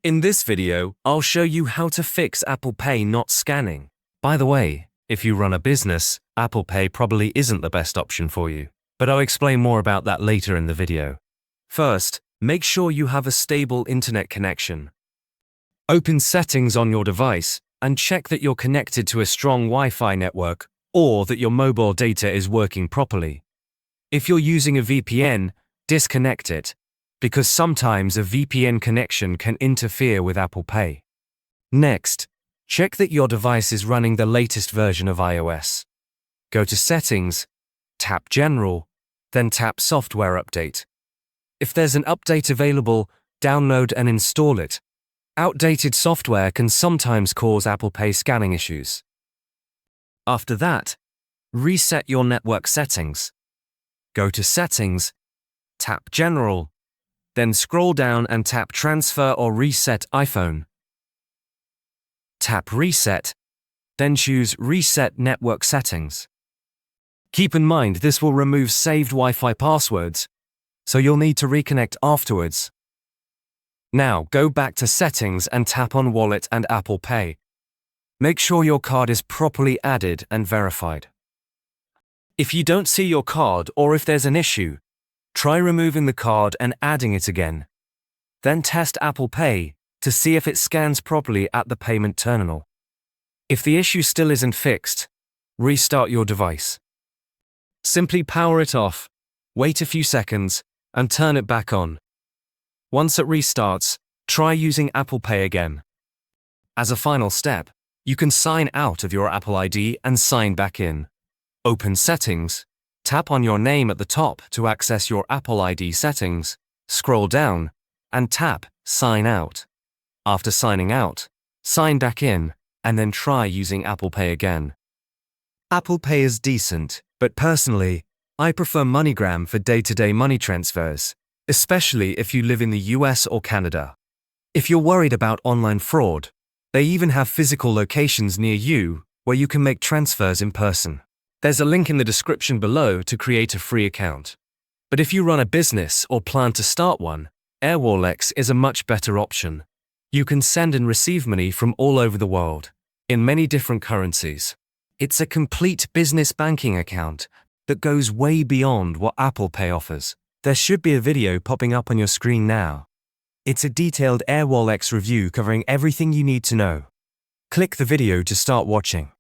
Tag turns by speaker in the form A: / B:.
A: In this video, I'll show you how to fix Apple Pay not scanning. By the way, if you run a business, Apple Pay probably isn't the best option for you, but I'll explain more about that later in the video. First, make sure you have a stable internet connection. Open Settings on your device and check that you're connected to a strong Wi-Fi network or that your mobile data is working properly. If you're using a VPN, disconnect it, because sometimes a VPN connection can interfere with Apple Pay. Next, check that your device is running the latest version of iOS. Go to Settings, tap General, then tap Software Update. If there's an update available, download and install it. Outdated software can sometimes cause Apple Pay scanning issues. After that, reset your network settings. Go to Settings, tap General, then scroll down and tap Transfer or Reset iPhone. Tap Reset, then choose Reset Network Settings. Keep in mind this will remove saved Wi-Fi passwords, so you'll need to reconnect afterwards. Now go back to Settings and tap on Wallet and Apple Pay. Make sure your card is properly added and verified. If you don't see your card or if there's an issue, try removing the card and adding it again. Then test Apple Pay to see if it scans properly at the payment terminal. If the issue still isn't fixed, restart your device. Simply power it off, wait a few seconds, and turn it back on. Once it restarts, try using Apple Pay again. As a final step, you can sign out of your Apple ID and sign back in. Open Settings, tap on your name at the top to access your Apple ID settings, scroll down, and tap Sign Out. After signing out, sign back in, and then try using Apple Pay again. Apple Pay is decent, but personally, I prefer MoneyGram for day-to-day money transfers, especially if you live in the US or Canada. If you're worried about online fraud, they even have physical locations near you where you can make transfers in person. There's a link in the description below to create a free account. But if you run a business or plan to start one, AirWallex is a much better option. You can send and receive money from all over the world, in many different currencies. It's a complete business banking account that goes way beyond what Apple Pay offers. There should be a video popping up on your screen now. It's a detailed AirWallex review covering everything you need to know. Click the video to start watching.